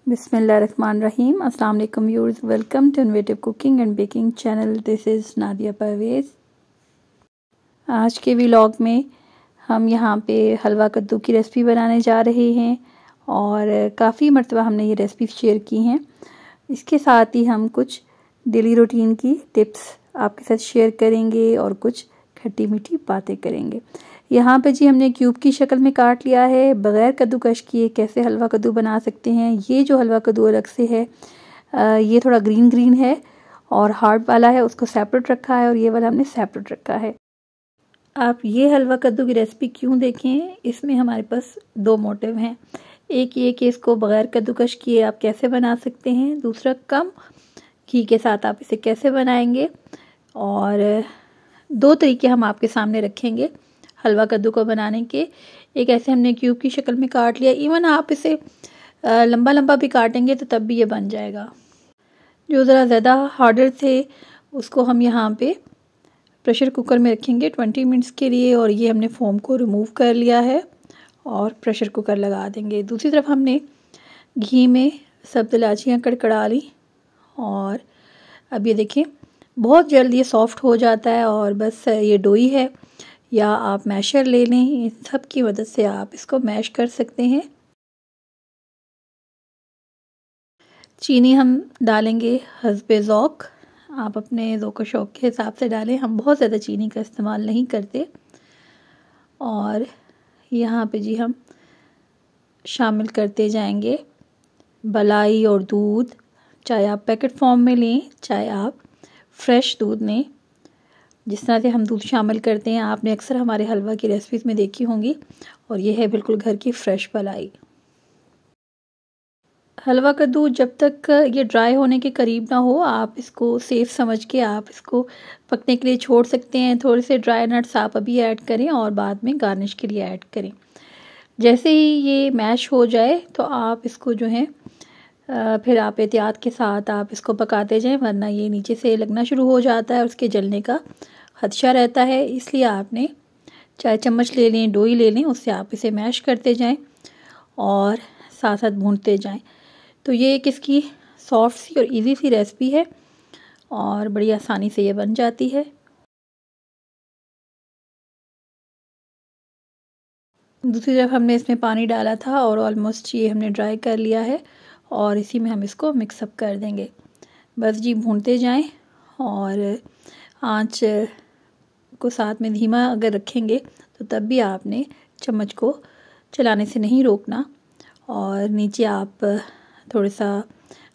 बिस्मिल्लाहिर्रहमानिर्रहीम। अस्सलाम वालेकुम viewers, welcome to innovative cooking and baking channel. This is Nadia Parvez. आज के व्लॉग में हम यहाँ पे हलवा कद्दू की रेसिपी बनाने जा रहे हैं और काफ़ी मरतबा हमने ये रेसिपी शेयर की हैं। इसके साथ ही हम कुछ डेली रूटीन की टिप्स आपके साथ शेयर करेंगे और कुछ खट्टी मीठी बातें करेंगे। यहाँ पे जी हमने क्यूब की शक्ल में काट लिया है। बग़ैर कद्दूकश किए कैसे हलवा कद्दू बना सकते हैं। ये जो हलवा कद्दू अलग से है, ये थोड़ा ग्रीन ग्रीन है और हार्ड वाला है, उसको सेपरेट रखा है और ये वाला हमने सेपरेट रखा है। आप ये हलवा कद्दू की रेसिपी क्यों देखें, इसमें हमारे पास दो मोटिव हैं। एक ये कि इसको बग़ैर कद्दूकश किए आप कैसे बना सकते हैं, दूसरा कम घी के साथ आप इसे कैसे बनाएंगे। और दो तरीके हम आपके सामने रखेंगे हलवा कद्दू को बनाने के। एक ऐसे हमने क्यूब की शक्ल में काट लिया, इवन आप इसे लंबा लंबा भी काटेंगे तो तब भी ये बन जाएगा। जो ज़रा ज़्यादा हार्डर थे उसको हम यहाँ पे प्रेशर कुकर में रखेंगे 20 मिनट्स के लिए, और ये हमने फोम को रिमूव कर लिया है और प्रेशर कुकर लगा देंगे। दूसरी तरफ हमने घी में सब्ज़ इलायचियाँ कड़कड़ा ली और अब ये देखें बहुत जल्द ये सॉफ्ट हो जाता है। और बस ये डोई है या आप मैशर ले लें, इन सब की मदद से आप इसको मैश कर सकते हैं। चीनी हम डालेंगे हस्बे ज़ौक़, आप अपने ज़ौक़ शौक़ के हिसाब से डालें। हम बहुत ज़्यादा चीनी का इस्तेमाल नहीं करते। और यहाँ पे जी हम शामिल करते जाएंगे मलाई और दूध, चाहे आप पैकेट फॉर्म में लें चाहे आप फ्रेश दूध लें। जिस तरह से हम दूध शामिल करते हैं आपने अक्सर हमारे हलवा की रेसिपीज़ में देखी होंगी। और ये है बिल्कुल घर की फ्रेश मलाई। हलवा कद्दू जब तक ये ड्राई होने के करीब ना हो, आप इसको सेफ़ समझ के आप इसको पकने के लिए छोड़ सकते हैं। थोड़े से ड्राई नट्स आप अभी ऐड करें और बाद में गार्निश के लिए ऐड करें। जैसे ही ये मैश हो जाए तो आप इसको जो है फिर आप एहतियात के साथ आप इसको पकाते जाएं, वरना ये नीचे से लगना शुरू हो जाता है और उसके जलने का खदशा रहता है। इसलिए आपने चाहे चम्मच ले लें, डोई ले लें, उससे आप इसे मैश करते जाएं और साथ साथ भूनते जाएं। तो ये एक इसकी सॉफ्ट सी और इजी सी रेसिपी है और बड़ी आसानी से ये बन जाती है। दूसरी तरफ हमने इसमें पानी डाला था और ऑलमोस्ट ये हमने ड्राई कर लिया है और इसी में हम इसको मिक्सअप कर देंगे। बस जी भूनते जाएं और आंच को साथ में धीमा अगर रखेंगे तो तब भी आपने चम्मच को चलाने से नहीं रोकना। और नीचे आप थोड़ा सा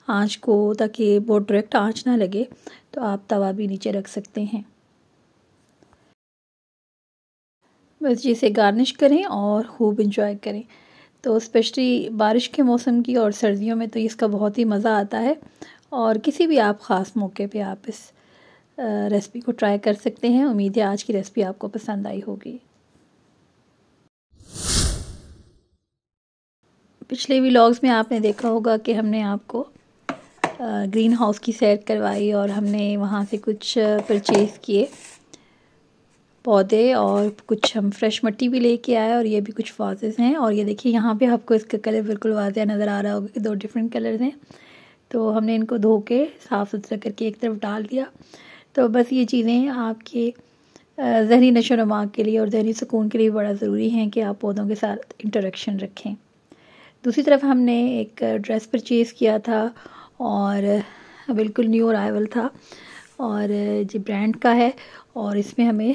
आंच को, ताकि बहुत डायरेक्ट आंच ना लगे, तो आप तवा भी नीचे रख सकते हैं। बस जी इसे गार्निश करें और खूब इंजॉय करें। तो स्पेशली बारिश के मौसम की और सर्दियों में तो इसका बहुत ही मज़ा आता है। और किसी भी आप ख़ास मौके पे आप इस रेसिपी को ट्राई कर सकते हैं। उम्मीद है आज की रेसिपी आपको पसंद आई होगी। पिछले व्लॉग्स में आपने देखा होगा कि हमने आपको ग्रीन हाउस की सैर करवाई और हमने वहाँ से कुछ परचेज़ किए पौधे और कुछ हम फ्रेश मिट्टी भी लेके आए और ये भी कुछ वाजेस हैं। और ये देखिए यहाँ पे आपको इसका कलर बिल्कुल वाज़ेह नज़र आ रहा होगा कि दो डिफरेंट कलर्स हैं। तो हमने इनको धो के साफ़ सुथरा करके एक तरफ डाल दिया। तो बस ये चीज़ें आपके ज़हनी नशोनुमा के लिए और ज़हनी सुकून के लिए बड़ा ज़रूरी हैं कि आप पौधों के साथ इंटरेक्शन रखें। दूसरी तरफ हमने एक ड्रेस परचेज़ किया था और बिल्कुल न्यू अराइवल था और ये ब्रांड का है और इसमें हमें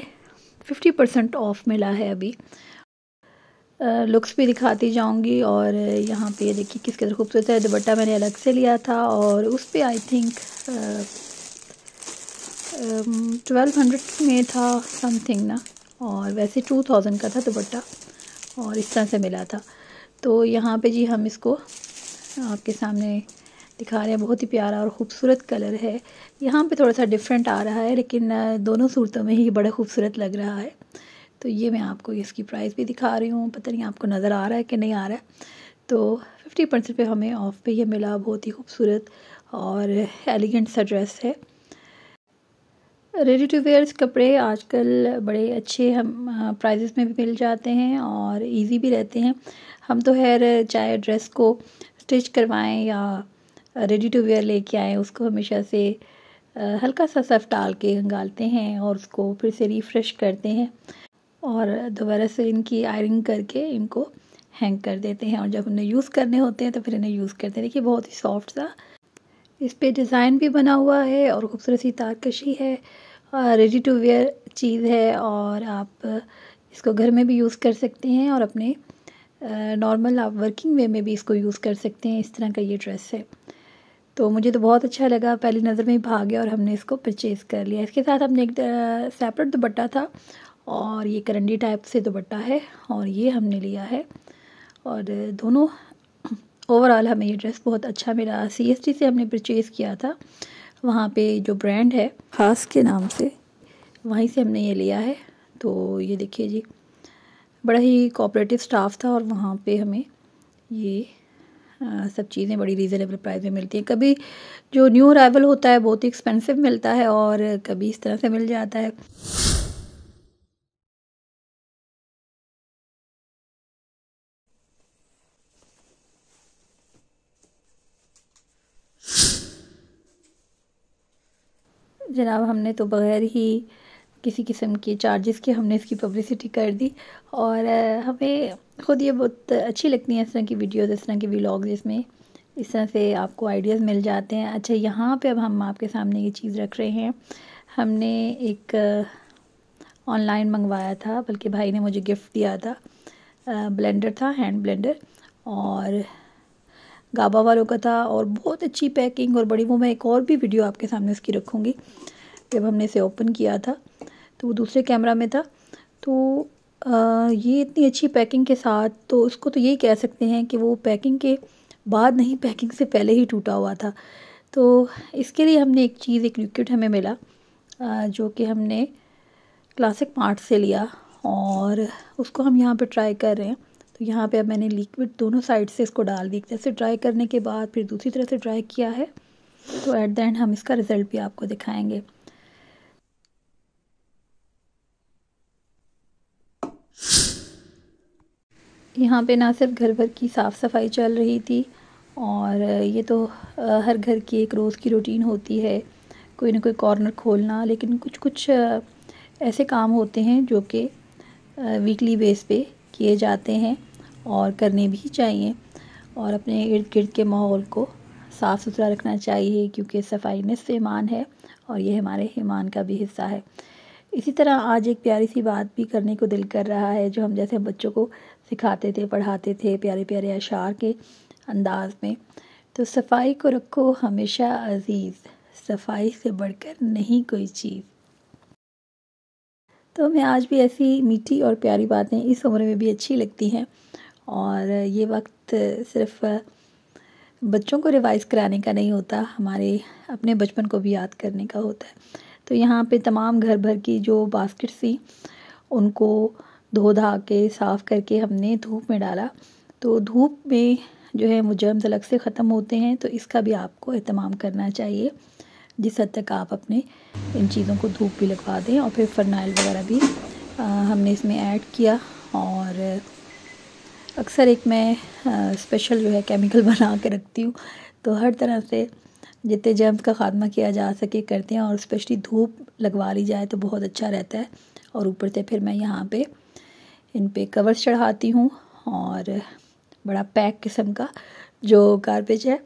50% ऑफ मिला है। अभी लुक्स भी दिखाती जाऊंगी। और यहाँ पे देखिए किस कदर खूबसूरत है। दुपट्टा मैंने अलग से लिया था और उस पे आई थिंक 1200 में था समथिंग ना, और वैसे 2000 का था दुपट्टा और इस तरह से मिला था। तो यहाँ पे जी हम इसको आपके सामने दिखा रहे हैं। बहुत ही प्यारा और ख़ूबसूरत कलर है। यहाँ पे थोड़ा सा डिफरेंट आ रहा है लेकिन दोनों सूरतों में ही बड़ा खूबसूरत लग रहा है। तो ये मैं आपको इसकी प्राइस भी दिखा रही हूँ, पता नहीं आपको नज़र आ रहा है कि नहीं आ रहा है। तो 50% पे हमें ऑफ पे ये मिला। बहुत ही खूबसूरत और एलिगेंट सा ड्रेस है। रेडी टू वेयर्स कपड़े आजकल बड़े अच्छे हम प्राइजेस में भी मिल जाते हैं और इजी भी रहते हैं। हम तो खैर चाहे ड्रेस को स्टिच करवाएं या रेडी टू वेयर लेके आएँ, उसको हमेशा से हल्का सा सर्फ डाल के गालते हैं और उसको फिर से रिफ़्रेश करते हैं और दोबारा से इनकी आयरन करके इनको हैंग कर देते हैं और जब उन्हें यूज़ करने होते हैं तो फिर इन्हें यूज़ करते हैं। देखिए बहुत ही सॉफ्ट सा इस पे डिज़ाइन भी बना हुआ है और खूबसूरत सी तारकशी है। रेडी टू वेयर चीज़ है और आप इसको घर में भी यूज़ कर सकते हैं और अपने नॉर्मल आप वर्किंग वे में भी इसको यूज़ कर सकते हैं। इस तरह का ये ड्रेस है, तो मुझे तो बहुत अच्छा लगा, पहली नज़र में ही भाग गया और हमने इसको परचेज़ कर लिया। इसके साथ हमने एक सेपरेट दुपट्टा था और ये करंडी टाइप से दुपट्टा है और ये हमने लिया है और दोनों ओवरऑल हमें ये ड्रेस बहुत अच्छा मिला। CST से हमने परचेज़ किया था, वहाँ पे जो ब्रांड है खास के नाम से, वहीं से हमने ये लिया है। तो ये देखिए जी, बड़ा ही कोऑपरेटिव स्टाफ था और वहाँ पे हमें ये सब चीज़ें बड़ी रीज़नेबल प्राइस में मिलती हैं। कभी जो न्यू अराइवल होता है बहुत ही एक्सपेंसिव मिलता है और कभी इस तरह से मिल जाता है। जनाब हमने तो बगैर ही किसी किस्म के चार्जेस के हमने इसकी पब्लिसिटी कर दी और हमें ख़ुद ये बहुत अच्छी लगती हैं इस तरह की वीडियोज़, इस तरह के व्लॉग जिसमें इस तरह से आपको आइडियाज़ मिल जाते हैं। अच्छा, यहाँ पे अब हम आपके सामने ये चीज़ रख रहे हैं। हमने एक ऑनलाइन मंगवाया था, बल्कि भाई ने मुझे गिफ्ट दिया था। ब्लेंडर था, हैंड ब्लेंडर, और गाबा वालों का था और बहुत अच्छी पैकिंग और बड़ी। वो मैं एक और भी वीडियो आपके सामने इसकी रखूँगी। जब हमने इसे ओपन किया था तो वो दूसरे कैमरा में था। तो ये इतनी अच्छी पैकिंग के साथ, तो उसको तो यही कह सकते हैं कि वो पैकिंग के बाद नहीं, पैकिंग से पहले ही टूटा हुआ था। तो इसके लिए हमने एक चीज़, एक लिक्विड हमें मिला जो कि हमने क्लासिक मार्ट से लिया और उसको हम यहाँ पे ट्राई कर रहे हैं। तो यहाँ पे अब मैंने लिक्विड दोनों साइड से इसको डाल दी। जैसे ट्राई करने के बाद फिर दूसरी तरह से ट्राई किया है, तो एट द एंड हम इसका रिज़ल्ट भी आपको दिखाएंगे। यहाँ पे ना सिर्फ घर भर की साफ़ सफाई चल रही थी और ये तो हर घर की एक रोज़ की रूटीन होती है, कोई ना कोई कॉर्नर खोलना। लेकिन कुछ कुछ ऐसे काम होते हैं जो कि वीकली बेस पे किए जाते हैं और करने भी चाहिए और अपने इर्द गिर्द के माहौल को साफ़ सुथरा रखना चाहिए, क्योंकि सफाई निस्फ़ ईमान है और ये हमारे ईमान का भी हिस्सा है। इसी तरह आज एक प्यारी सी बात भी करने को दिल कर रहा है, जो हम जैसे बच्चों को सिखाते थे, पढ़ाते थे प्यारे प्यारे अशार के अंदाज में। तो सफाई को रखो हमेशा अजीज़, सफाई से बढ़कर नहीं कोई चीज़। तो हमें आज भी ऐसी मीठी और प्यारी बातें इस उम्र में भी अच्छी लगती हैं और ये वक्त सिर्फ बच्चों को रिवाइज़ कराने का नहीं होता, हमारे अपने बचपन को भी याद करने का होता है। तो यहाँ पे तमाम घर भर की जो बास्केट थी उनको धो धा के साफ़ करके हमने धूप में डाला। तो धूप में जो है वो जर्म्स अलग से ख़त्म होते हैं, तो इसका भी आपको एहतमाम करना चाहिए। जिस हद तक आप अपने इन चीज़ों को धूप भी लगवा दें। और फिर फ़रनाइल वगैरह भी हमने इसमें ऐड किया और अक्सर एक मैं स्पेशल जो है केमिकल बना के रखती हूँ, तो हर तरह से जितने जर्म्स का खात्मा किया जा सके करते हैं और स्पेशली धूप लगवा ली जाए तो बहुत अच्छा रहता है। और ऊपर से फिर मैं यहाँ पे इन पे कवर्स चढ़ाती हूँ और बड़ा पैक किस्म का जो गार्बेज है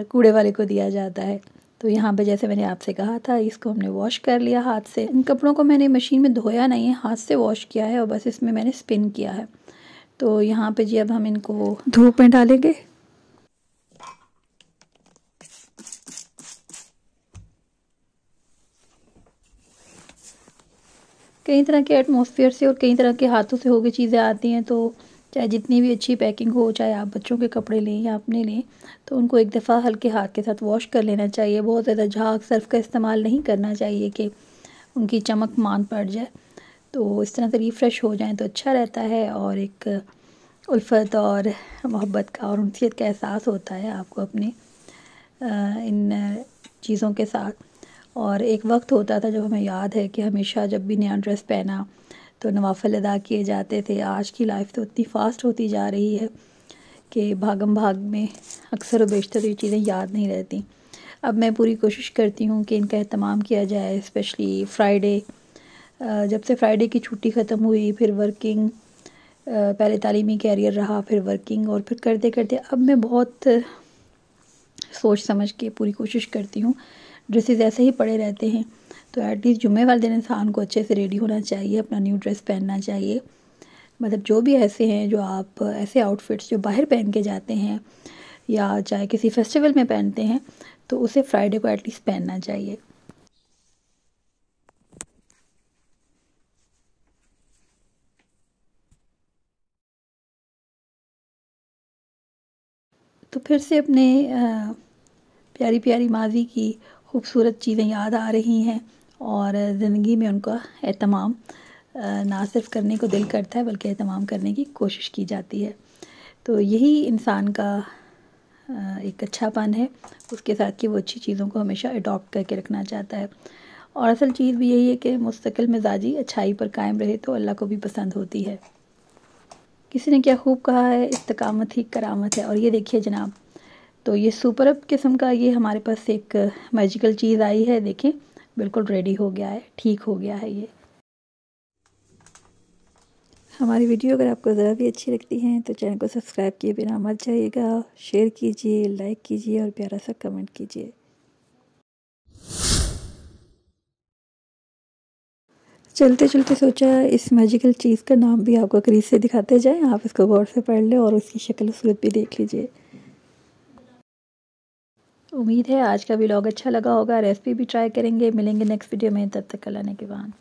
कूड़े वाले को दिया जाता है। तो यहाँ पे जैसे मैंने आपसे कहा था, इसको हमने वॉश कर लिया हाथ से। इन कपड़ों को मैंने मशीन में धोया नहीं है, हाथ से वॉश किया है और बस इसमें मैंने स्पिन किया है। तो यहाँ पे जी अब हम इनको धूप में डालेंगे। कई तरह के एटमॉस्फेयर से और कई तरह के हाथों से होकर चीज़ें आती हैं। तो चाहे जितनी भी अच्छी पैकिंग हो, चाहे आप बच्चों के कपड़े लें या अपने लें, तो उनको एक दफ़ा हल्के हाथ के साथ वॉश कर लेना चाहिए। बहुत ज़्यादा झाग सर्फ का इस्तेमाल नहीं करना चाहिए कि उनकी चमक मान पड़ जाए। तो इस तरह से रिफ़्रेश हो जाएं तो अच्छा रहता है और एक उल्फत और मोहब्बत का और उनसीयत का एहसास होता है आपको अपने इन चीज़ों के साथ। और एक वक्त होता था जब हमें याद है कि हमेशा जब भी नया ड्रेस पहना तो नवाफिल अदा किए जाते थे। आज की लाइफ तो इतनी फ़ास्ट होती जा रही है, कि भागम भाग में अक्सर व बेशतर ये चीज़ें याद नहीं रहती। अब मैं पूरी कोशिश करती हूँ कि इनका एहतमाम किया जाए, स्पेशली फ्राइडे। जब से फ्राइडे की छुट्टी ख़त्म हुई, फिर वर्किंग, पहले तालीमी कैरियर रहा, फिर वर्किंग, और फिर करते करते अब मैं बहुत सोच समझ के पूरी कोशिश करती हूँ। ड्रेसेस ऐसे ही पड़े रहते हैं, तो एटलीस्ट जुम्मे वाले दिन इंसान को अच्छे से रेडी होना चाहिए, अपना न्यू ड्रेस पहनना चाहिए। मतलब जो भी ऐसे हैं, जो आप ऐसे आउटफिट्स जो बाहर पहन के जाते हैं या चाहे किसी फेस्टिवल में पहनते हैं, तो उसे फ्राइडे को एटलीस्ट पहनना चाहिए। तो फिर से अपने प्यारी प्यारी माजी की खूबसूरत चीज़ें याद आ रही हैं, और ज़िंदगी में उनका एहतमाम ना सिर्फ करने को दिल करता है, बल्कि एहतमाम करने की कोशिश की जाती है। तो यही इंसान का एक अच्छापन है, उसके साथ कि वो अच्छी चीज़ों को हमेशा अडॉप्ट करके रखना चाहता है। और असल चीज़ भी यही है कि मुस्तकिल मिजाजी अच्छाई पर कायम रहे तो अल्लाह को भी पसंद होती है। किसी ने क्या खूब कहा है, इस्तकामत ही करामत है। और ये देखिए जनाब, तो ये सुपरब किस्म का ये हमारे पास एक मैजिकल चीज़ आई है। देखें, बिल्कुल रेडी हो गया है, ठीक हो गया है ये। हमारी वीडियो अगर आपको ज़रा भी अच्छी लगती है तो चैनल को सब्सक्राइब किए बिना मत जाइएगा, शेयर कीजिए, लाइक कीजिए और प्यारा सा कमेंट कीजिए। चलते चलते सोचा इस मैजिकल चीज़ का नाम भी आपको करीब से दिखाते जाएं, आप इसको गौर से पढ़ लें और उसकी शक्ल सूरत भी देख लीजिए। उम्मीद है आज का व्लॉग अच्छा लगा होगा, रेसिपी भी ट्राई करेंगे। मिलेंगे नेक्स्ट वीडियो में, तब तक अल्लाह ने के बाद।